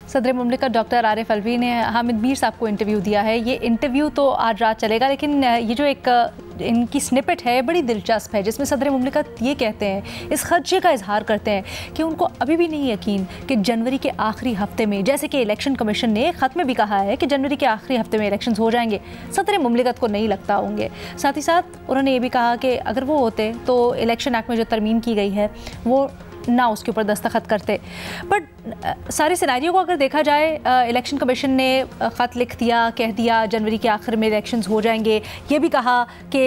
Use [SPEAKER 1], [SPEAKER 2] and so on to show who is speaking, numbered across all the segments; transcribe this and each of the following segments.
[SPEAKER 1] सदर मुमलिकत डॉक्टर आरिफ अलवी ने हामिद मीर साहब को इंटरव्यू दिया है। ये इंटरव्यू तो आज रात चलेगा, लेकिन ये जो एक इनकी स्निपेट है बड़ी दिलचस्प है, जिसमें सदर मुमलिकत ये कहते हैं, इस खदशे का इजहार करते हैं कि उनको अभी भी नहीं यकीन कि जनवरी के आखिरी हफ्ते में, जैसे कि इलेक्शन कमीशन ने ख़त में भी कहा है कि जनवरी के आखिरी हफ्ते में इलेक्शन हो जाएंगे, सदर मुमलिकत को नहीं लगता होंगे। साथ ही साथ उन्होंने ये भी कहा कि अगर वो होते तो इलेक्शन एक्ट में जो तरमीम की गई है वो ना उसके ऊपर दस्तखत करते। बट सारे सिनेरियो को अगर देखा जाए, इलेक्शन कमीशन ने ख़त लिख दिया, कह दिया जनवरी के आखिर में इलेक्शंस हो जाएंगे, ये भी कहा कि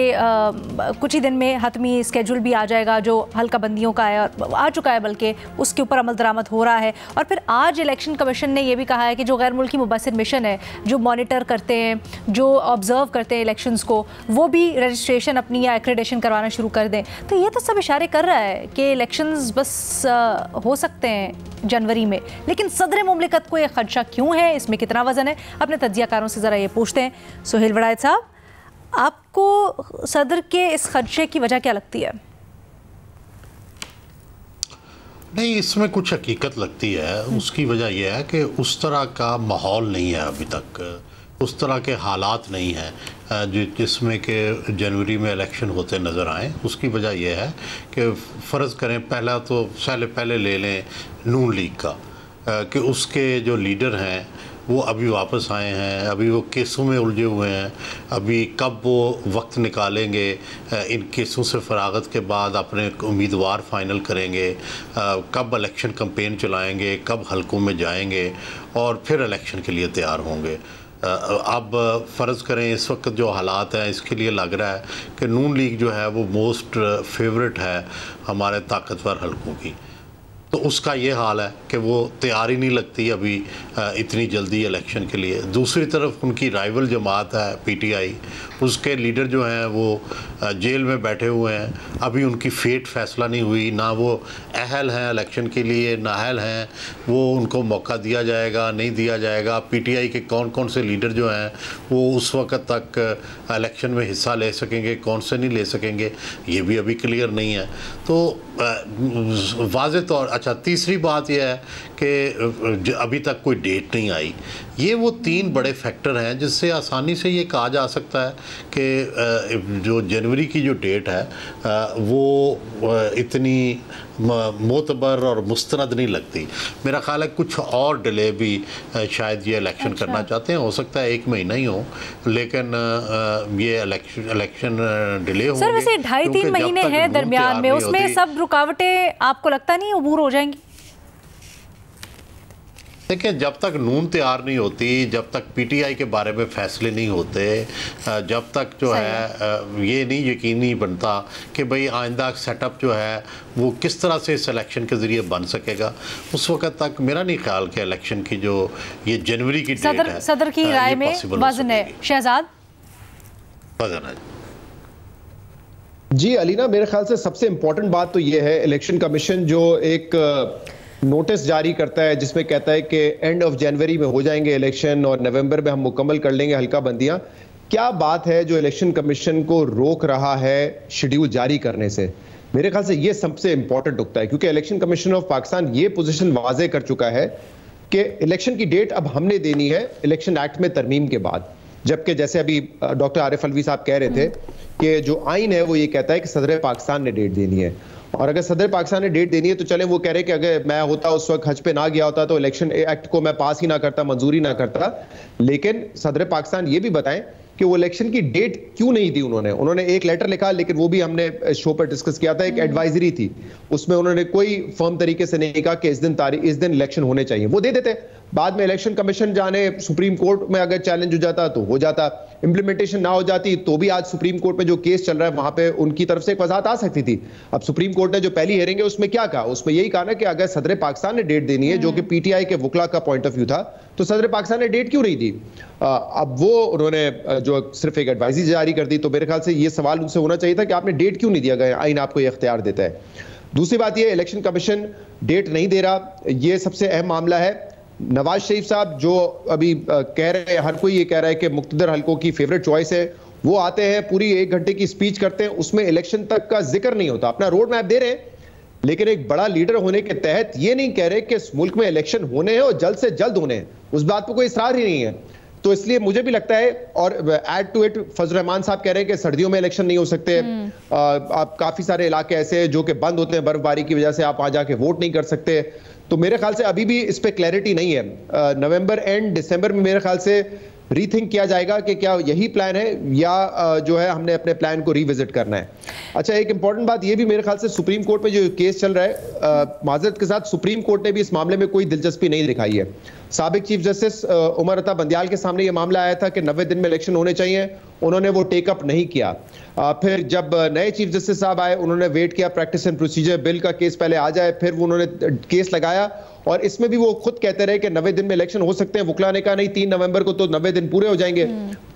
[SPEAKER 1] कुछ ही दिन में हतमी स्केड्यूल भी आ जाएगा जो हल्का बंदियों का है और आ चुका है, बल्कि उसके ऊपर अमल दरामद हो रहा है। और फिर आज इलेक्शन कमीशन ने यह भी कहा है कि जो गैर मुल्की मुबसर मिशन है, जो मॉनिटर करते हैं, जो ऑब्ज़र्व करते हैं इलेक्शंस को, वो भी रजिस्ट्रेशन अपनी या एक्रेडिटेशन करवाना शुरू कर दें। तो ये तो सब इशारे कर रहा है कि इलेक्शंस बस हो सकते हैं जनवरी में। लेकिन सदर मुमलिकत को यह खदशा क्यों है, इसमें कितना वजन है, अपने तज्जियाकारों से ज़रा ये पूछते हैं। सुहेल वड़ायत साहब, आपको सदर के इस खदशे की वजह क्या लगती है?
[SPEAKER 2] नहीं, इसमें कुछ हकीकत लगती है। उसकी वजह यह है कि उस तरह का माहौल नहीं है अभी तक, उस तरह के हालात नहीं हैं जिसमें कि जनवरी में इलेक्शन होते नज़र आएँ। उसकी वजह यह है कि फ़र्ज़ करें, पहले ले लें नून लीग का, कि उसके जो लीडर हैं वो अभी वापस आए हैं, अभी वो केसों में उलझे हुए हैं। अभी कब वो वक्त निकालेंगे, इन केसों से फरागत के बाद अपने उम्मीदवार फाइनल करेंगे, कब इलेक्शन कैंपेन चलाएंगे, कब हलकों में जाएंगे और फिर इलेक्शन के लिए तैयार होंगे। अब फ़र्ज़ करें इस वक्त जो हालात हैं, इसके लिए लग रहा है कि नून लीग जो है वो मोस्ट फेवरेट है हमारे ताकतवर हलकों की। तो उसका ये हाल है कि वो तैयार ही नहीं लगती अभी इतनी जल्दी इलेक्शन के लिए। दूसरी तरफ उनकी राइवल जमात है पीटीआई, उसके लीडर जो हैं वो जेल में बैठे हुए हैं। अभी उनकी फेट फैसला नहीं हुई, ना वो अहल हैं इलेक्शन के लिए, ना अहल हैं वो उनको मौका दिया जाएगा नहीं दिया जाएगा। पीटीआई के कौन कौन से लीडर जो हैं वो उस वक्त तक इलेक्शन में हिस्सा ले सकेंगे, कौन से नहीं ले सकेंगे, ये भी अभी क्लियर नहीं है। तो वाज़े तौर, अच्छा, तीसरी बात यह है कि अभी तक कोई डेट नहीं आई। ये वो तीन बड़े फैक्टर हैं जिससे आसानी से ये कहा जा सकता है कि जो जनवरी की जो डेट है वो इतनी मोतबर और मुस्तरद नहीं लगती। मेरा ख्याल है कुछ और डिले भी शायद ये इलेक्शन करना चाहते हैं। हो सकता है 1 महीना ही हो, लेकिन ये इलेक्शन डिले होंगे।
[SPEAKER 1] सर, वैसे 2.5-3 महीने हैं दरमियान में, उसमें सब रुकावटें आपको लगता नहीं अबूर हो जाएंगी?
[SPEAKER 2] देखिए, जब तक नून तैयार नहीं होती, जब तक पीटीआई के बारे में फ़ैसले नहीं होते, जब तक जो है ये नहीं यकीनी बनता कि भाई आइंदा सेटअप जो है वो किस तरह से इस इलेक्शन के ज़रिए बन सकेगा, उस वक्त तक मेरा नहीं ख्याल कि इलेक्शन की जो ये जनवरी की डेट है,
[SPEAKER 1] सदर की राय में वज़न है। शहजाद,
[SPEAKER 2] वज़न है
[SPEAKER 3] जी। अलीना, मेरे ख्याल से सबसे इम्पोर्टेंट बात तो ये है, इलेक्शन कमीशन जो एक नोटिस जारी करता है जिसमें कहता है कि एंड ऑफ जनवरी में हो जाएंगे इलेक्शन और नवंबर में हम मुकम्मल कर लेंगे हल्का बंदियां। क्या बात है जो इलेक्शन कमीशन को रोक रहा है शेड्यूल जारी करने से? मेरे ख्याल से ये सबसे इंपॉर्टेंट नुकता है, क्योंकि इलेक्शन कमीशन ऑफ पाकिस्तान ये पोजीशन वाजे कर चुका है कि इलेक्शन की डेट अब हमने देनी है इलेक्शन एक्ट में तरमीम के बाद। जबकि जैसे अभी डॉक्टर आरिफ अलवी साहब कह रहे थे कि जो आइन है वो ये कहता है कि सदर पाकिस्तान ने डेट देनी है, और अगर सदर पाकिस्तान ने डेट देनी है तो चले वो कह रहे कि अगर मैं होता उस वक्त हज पे ना गया होता तो इलेक्शन एक्ट को मैं पास ही ना करता, मंजूरी ना करता। लेकिन सदर पाकिस्तान ये भी बताएं कि वो इलेक्शन की डेट क्यों नहीं दी उन्होंने एक लेटर लिखा, लेकिन वो भी हमने शो पर डिस्कस किया था, एक एडवाइजरी थी, उसमें उन्होंने कोई फर्म तरीके से नहीं कहा कि इस दिन इलेक्शन होने चाहिए। वो दे देते, बाद में इलेक्शन कमीशन जाने सुप्रीम कोर्ट में अगर चैलेंज हो जाता तो हो जाता, इंप्लीमेंटेशन ना हो जाती तो भी आज सुप्रीम कोर्ट में जो केस चल रहा है वहां पे उनकी तरफ से एक वजाहत आ सकती थी। अब सुप्रीम कोर्ट ने जो पहली हियरिंग है उसमें क्या कहा, उसमें यही कहा ना कि अगर सदर पाकिस्तान ने डेट देनी है, जो कि पीटीआई के वकला का पॉइंट ऑफ व्यू था, तो सदर पाकिस्तान ने डेट क्यों नहीं दी? अब वो उन्होंने जो सिर्फ एक एडवाइजरी जारी कर दी, तो मेरे ख्याल से ये सवाल उनसे होना चाहिए था कि आपने डेट क्यों नहीं दिया गया, आइन आपको ये इख्तियार देता है। दूसरी बात ये, इलेक्शन कमीशन डेट नहीं दे रहा, ये सबसे अहम मामला है। नवाज शरीफ साहब जो अभी कह रहे हैं, हर कोई ये कह रहा है कि मुक्तदर हलकों की फेवरेट चॉइस है, वो आते हैं पूरी 1 घंटे की स्पीच करते हैं, उसमें इलेक्शन तक का जिक्र नहीं होता। अपना रोड मैप दे रहे हैं लेकिन एक बड़ा लीडर होने के तहत ये नहीं कह रहे कि इस मुल्क में इलेक्शन होने हैं और जल्द से जल्द होने हैं, उस बात पर कोई इसरार ही नहीं है। तो इसलिए मुझे भी लगता है, और ऐड टू इट फजल रहमान साहब कह रहे हैं कि सर्दियों में इलेक्शन नहीं हो सकते। आप काफी सारे इलाके ऐसे हैं जो कि बंद होते हैं बर्फबारी की वजह से, आप वहां जाके वोट नहीं कर सकते। तो मेरे ख्याल से अभी भी इस पे क्लैरिटी नहीं है। नवंबर एंड दिसंबर में मेरे ख्याल से रीथिंक किया जाएगा कि क्या यही प्लान है या जो है हमने अपने प्लान को रिविजिट करना है। अच्छा, एक इंपॉर्टेंट बात ये भी मेरे ख्याल से, सुप्रीम कोर्ट में जो केस चल रहा है, माजरत के साथ सुप्रीम कोर्ट ने भी इस मामले में कोई दिलचस्पी नहीं दिखाई है। साबिक चीफ जस्टिस उमर अता बंदियाल के सामने ये मामला आया था कि 90 दिन में इलेक्शन होने चाहिए, उन्होंने वो टेकअप नहीं किया। फिर जब नए चीफ जस्टिस साहब आए, उन्होंने वेट किया प्रैक्टिस एंड प्रोसीजर बिल का केस पहले आ जाए, फिर वो उन्होंने केस लगाया और इसमें भी वो खुद कहते रहे कि 90 दिन में इलेक्शन हो सकते हैं। वुकला ने कहा नहीं, 3 नवंबर को तो 90 दिन पूरे हो जाएंगे,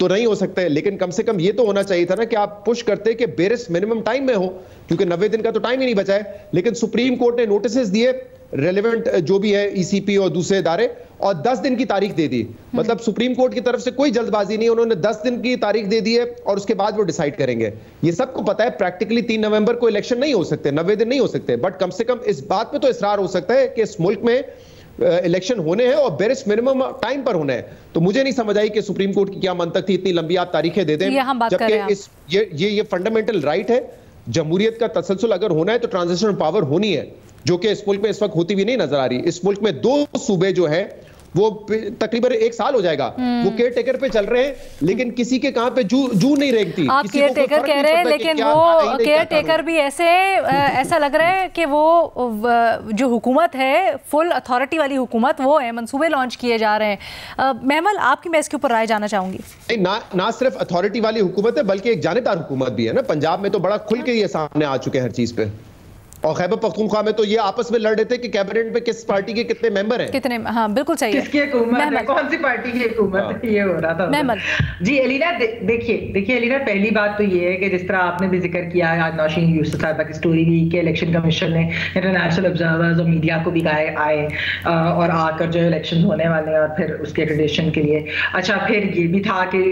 [SPEAKER 3] तो नहीं हो सकते। लेकिन कम से कम ये तो होना चाहिए था ना कि आप पुश करते कि बेरिस मिनिमम टाइम में हो, क्योंकि 90 दिन का तो टाइम ही नहीं बचा है। लेकिन सुप्रीम कोर्ट ने नोटिस दिए रेलेवेंट जो भी है ईसीपी और दूसरे इदारे, और 10 दिन की तारीख दे दी। मतलब सुप्रीम कोर्ट की तरफ से कोई जल्दबाजी नहीं, उन्होंने 10 दिन की तारीख दे दी है और उसके बाद वो डिसाइड करेंगे। ये सबको पता है प्रैक्टिकली 3 नवंबर को इलेक्शन नहीं हो सकते, 90 दिन नहीं हो सकते, बट कम से कम इस बात पे तो इसरार हो सकता है कि इस मुल्क में इलेक्शन होने हैं और बेरिस मिनिमम टाइम पर होने हैं। तो मुझे नहीं समझ आई कि सुप्रीम कोर्ट की क्या मंतक थी, इतनी लंबी आप तारीखें दे दें, जबकि ये फंडामेंटल राइट है। जमहूरियत का तसलसल अगर होना है तो ट्रांजिशन पावर होनी है, जो कि इस मुल्क में इस वक्त होती भी नहीं नजर आ रही। इस मुल्क में 2 सूबे जो है वो तकरीबन 1 साल हो जाएगा वो केयर टेकर पे चल रहे हैं, लेकिन किसी के कहां पे जू नहीं रेंगती।
[SPEAKER 1] आप केयर टेकर कह रहे हैं, लेकिन वो केयर टेकर भी ऐसा लग रहा है कि वो जो हुकूमत है, फुल अथॉरिटी वाली हुकूमत वो है, मंसूबे लॉन्च किए जा रहे हैं। महमल, आपकी मैं इसके ऊपर राय जानना चाहूंगी।
[SPEAKER 3] ना सिर्फ अथॉरिटी वाली हुकूमत है बल्कि एक जानेदार हुकूमत भी है ना। पंजाब में तो बड़ा खुल के ये सामने आ चुके हैं हर चीज पे, और खैबर पख्तूनख्वा में तो ये आपस में लड़ रहे थे कि कैबिनेट में किस पार्टी के कितने मेंबर हैं,
[SPEAKER 1] कितने। हाँ बिल्कुल सही है,
[SPEAKER 4] किसकी हुकूमत है, कौन सी पार्टी की हुकूमत है, ये हो रहा था। जी एलिना, देखिए एलिना, पहली बात तो ये है कि जिस तरह आपने भी जिक्र किया है, आज नौशीन यूसुफ साहबा की स्टोरी भी कि इलेक्शन कमीशन ने इंटरनेशनल ऑब्जर्वर्स और मीडिया को भी आए और आकर जो इलेक्शन होने वाले हैं और फिर उसके एक्रेडिटेशन के लिए। अच्छा, फिर ये भी था कि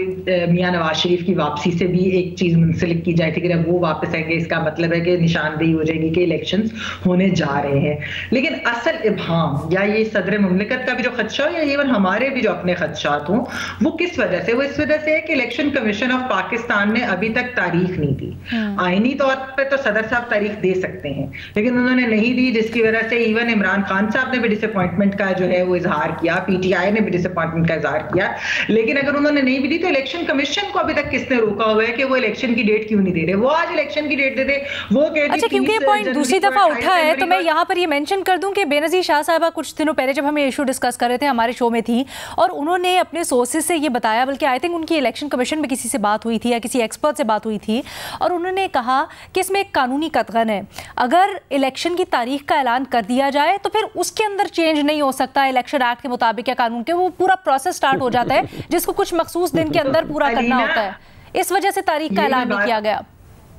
[SPEAKER 4] मियां नवाज शरीफ की वापसी से भी एक चीज मुंसलिक की जाए थी कि जब वो वापस आएंगे इसका मतलब है कि निशानदेही हो जाएगी कि होने जा रहे हैं। लेकिन असल इब्हाम या ये सदर मुमलिकत का भी जो खदशा या इवन हमारे भी जो अपने खदशात हों, वो किस वजह से, वो इस वजह से है कि इलेक्शन कमीशन ऑफ पाकिस्तान ने अभी तक तारीख नहीं दी। आईनी तौर पर तो सदर साहब तारीख दे सकते हैं, लेकिन उन्होंने नहीं दी, जिसकी वजह से इवन इमरान खान साहब ने भी डिसअपॉइंटमेंट का जो है वो इजहार किया, पीटीआई ने भी डिसअपॉइंटमेंट का इजहार किया। लेकिन अगर उन्होंने नहीं भी दी तो इलेक्शन कमीशन को अभी तक किसने रोका हुआ है कि वो इलेक्शन की डेट क्यों नहीं दे रहे? वो आज इलेक्शन की डेट दे दे, वो
[SPEAKER 1] अच्छा, क्योंकि पॉइंट दूसरी दफा उठा है तो मैं यहाँ पर ये मेंशन कर दूं कि बेनज़ीर शाह साहबा कुछ दिनों पहले जब हम ये इशू डिस्कस कर रहे थे हमारे शो में थी, और उन्होंने अपने सोर्सेज से ये बताया, बल्कि आई थिंक उनकी इलेक्शन कमीशन में किसी से बात हुई थी या किसी एक्सपर्ट से बात हुई थी, और उन्होंने कहा कि इसमें एक कानूनी कतगन है। अगर इलेक्शन की तारीख का ऐलान कर दिया जाए तो फिर उसके अंदर चेंज नहीं हो सकता इलेक्शन एक्ट के मुताबिक या कानून के, वो पूरा प्रोसेस स्टार्ट हो जाता है जिसको कुछ मखसूस दिन के अंदर पूरा करना होता है। इस वजह से तारीख का ऐलान नहीं किया गया।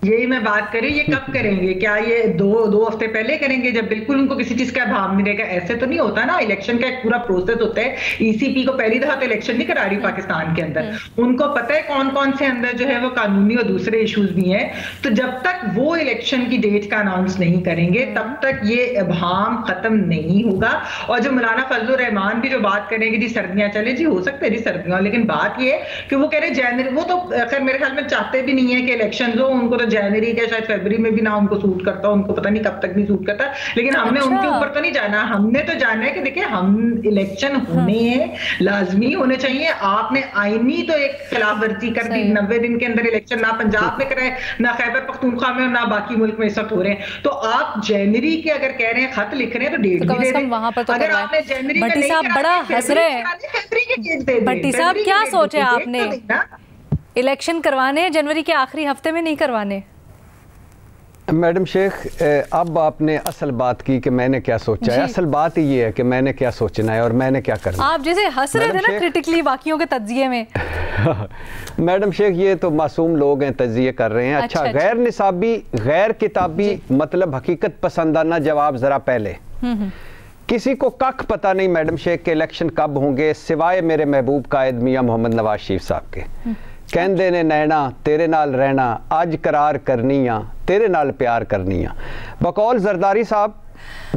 [SPEAKER 4] यही मैं बात करी, ये कब करेंगे? क्या ये दो हफ्ते पहले करेंगे जब बिल्कुल उनको किसी चीज का अभाव नहीं रहेगा? ऐसे तो नहीं होता ना, इलेक्शन का एक पूरा प्रोसेस होता है। ईसीपी को पहली दफा तो इलेक्शन नहीं करा रही पाकिस्तान के अंदर, उनको पता है कौन कौन से अंदर जो है वो कानूनी और दूसरे इश्यूज भी हैं। तो जब तक वो इलेक्शन की डेट का अनाउंस नहीं करेंगे तब तक ये अभाम खत्म नहीं होगा। और जो मौलाना फजलुर रहमान भी जो बात करेंगे जी सर्दियां चले, जी हो सकता है जी सर्दियां, लेकिन बात ये कि वो कह रहे जनवरी, वो तो खैर मेरे ख्याल में चाहते भी नहीं है कि इलेक्शन हो, उनको तो जनवरी के शायद फरवरी में भी ना उनको सूट करता, उनको पता नहीं कब तक भी सूट करता। लेकिन हमने उनके ऊपर तो नहीं जाना, हमने तो जाना है कि देखिए हम इलेक्शन होने हैं, लाजमी होने चाहिए। आपने आईनी तो एक खिलाफ वर्जी कर दी, 90 दिन के अंदर इलेक्शन ना पंजाब में कराए, ना खैबर पख्तूनख्वा में, ना बाकी मुल्क में इस वक्त हो रहे हैं। तो आप जनवरी के अगर कह रहे हैं, खत लिख रहे हैं तो डेट भी दे दें।
[SPEAKER 1] वहां पर तो
[SPEAKER 4] अगर आपने जनवरी में नहीं
[SPEAKER 1] साहब बड़ा हंस रहे हैं, भट्टी साहब क्या सोचे आपने, इलेक्शन करवाने जनवरी के आखिरी हफ्ते में नहीं करवाने?
[SPEAKER 5] मैडम शेख, अब आपने असल बात की कि मैंने क्या सोचा है। असल बात ये है कि मैंने क्या सोचना है और मैंने क्या करना है।
[SPEAKER 1] आप जैसे हंस रहे थे ना क्रिटिकली बाकियों के तज्जिए में।
[SPEAKER 5] मैडम शेख, ये तो मासूम लोग हैं, तज्जिए कर रहे हैं। अच्छा, गैर निसाबी, गैर किताबी, मतलब हकीकत पसंदाना जवाब जरा पहले। किसी को कख पता नहीं मैडम शेख के इलेक्शन कब होंगे सिवाय मेरे महबूब कायद मियां मोहम्मद नवाज शरीफ साहब के। कहंदे ने नैना तेरे नाल रहना, अज करार करनी आ, तेरे नाल प्यार करनी आ। बकौल जरदारी साहब,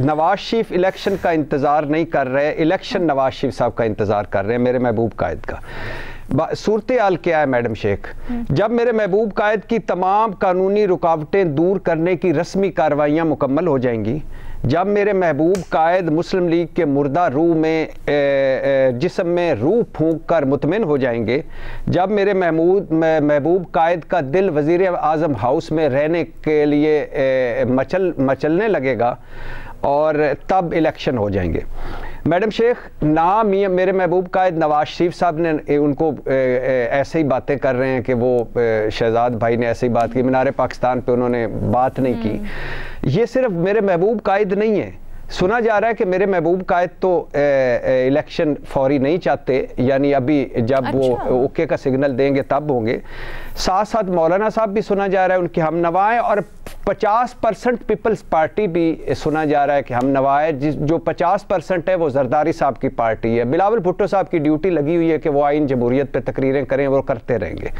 [SPEAKER 5] नवाज शरीफ इलेक्शन का इंतज़ार नहीं कर रहे, इलेक्शन नवाज शरीफ साहब का इंतज़ार कर रहे हैं, मेरे महबूब कायद का। सूरत हाल क्या है मैडम शेख? जब मेरे महबूब कायद की तमाम कानूनी रुकावटें दूर करने की रस्मी कार्रवाइयाँ मुकम्मल हो जाएंगी, जब मेरे महबूब कायद मुस्लिम लीग के मुर्दा रूह में जिस्म में रूह फूंक कर मुतमिन हो जाएंगे, जब मेरे महबूब कायद का दिल वज़ीर आज़म हाउस में रहने के लिए मचलने लगेगा, और तब इलेक्शन हो जाएंगे। मैडम शेख, ना मेरे महबूब कायद नवाज शरीफ साहब ने उनको ऐसे ही बातें कर रहे हैं कि वो शहजाद भाई ने ऐसे ही बात की, मीनार पाकिस्तान पे उन्होंने बात नहीं की। ये सिर्फ मेरे महबूब कायद नहीं है, सुना जा रहा है कि मेरे महबूब कायद तो इलेक्शन फौरी नहीं चाहते, यानी अभी जब वो ओके का सिग्नल देंगे तब होंगे। साथ साथ मौलाना साहब भी सुना जा रहा है उनके हम नवा है, और 50% पीपल्स पार्टी भी सुना जा रहा है कि हम नवा है। जो 50% है वो जरदारी साहब की पार्टी है। बिलावल भुट्टो साहब की ड्यूटी लगी हुई है कि वो आइन जमहूरियत पे तकरीरें करें, वो करते रहेंगे।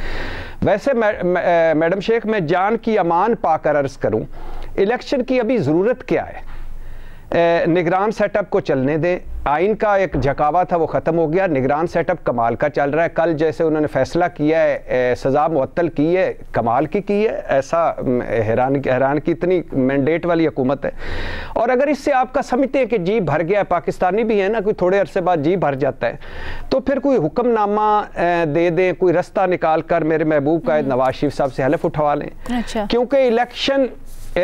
[SPEAKER 5] वैसे मैडम शेख, मैं जान की अमान पाकर अर्ज करूं, इलेक्शन की अभी ज़रूरत क्या है? निगरान सेटअप को चलने दें। आइन का एक झकावा था वो ख़त्म हो गया, निगरान सेटअप कमाल का चल रहा है। कल जैसे उन्होंने फैसला किया है, सज़ा मुअत्तल की है, कमाल की है। ऐसा हैरान की इतनी मैंडेट वाली हुकूमत है। और अगर इससे आपका समझते हैं कि जी भर गया, पाकिस्तानी भी है ना, कोई थोड़े अरसे बाद जी भर जाता है, तो फिर कोई हुक्मनामा दे दें, कोई रास्ता निकाल कर मेरे महबूब कायद नवाज शरीफ साहब से हलफ उठवा लें। क्योंकि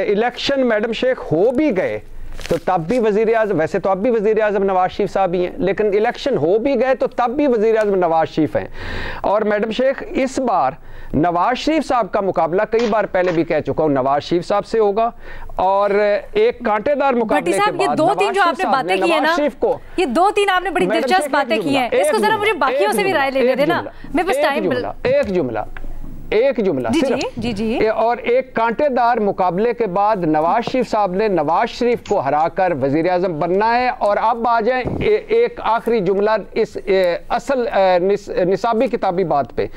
[SPEAKER 5] इलेक्शन मैडम शेख हो भी गए तो तब भी वज़ीर आज़म, वैसे तो अब भी वज़ीर आज़म नवाज शरीफ साहब ही हैं, लेकिन इलेक्शन हो भी गए तो तब भी वज़ीर आज़म नवाज शरीफ हैं। और मैडम शेख, इस बार नवाज शरीफ साहब का मुकाबला, कई बार पहले भी कह चुका हूँ, नवाज शरीफ साहब से होगा। और एक कांटेदार मुकाबले के बाद
[SPEAKER 1] ये दो तीन जो आपने बातें की है ना, ये दो तीन आपने बड़ी दिलचस्प बातें की हैं, इसको जरा मुझे बाकियों से भी राय लेने देना। मैं बस टाइम
[SPEAKER 5] एक जुमला जी। और एक कांटेदार मुकाबले के बाद नवाज शरीफ साहब ने नवाज शरीफ को हराकर वजीर आजम बनना है। और अब आ जाए एक आखिरी जुमला इस असल निसाबी किताबी बात पे।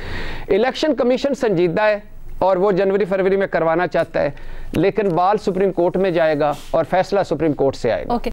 [SPEAKER 5] इलेक्शन कमीशन संजीदा है और वो जनवरी फरवरी में करवाना चाहता है, लेकिन बाल सुप्रीम कोर्ट में जाएगा और फैसला सुप्रीम कोर्ट से आएगा।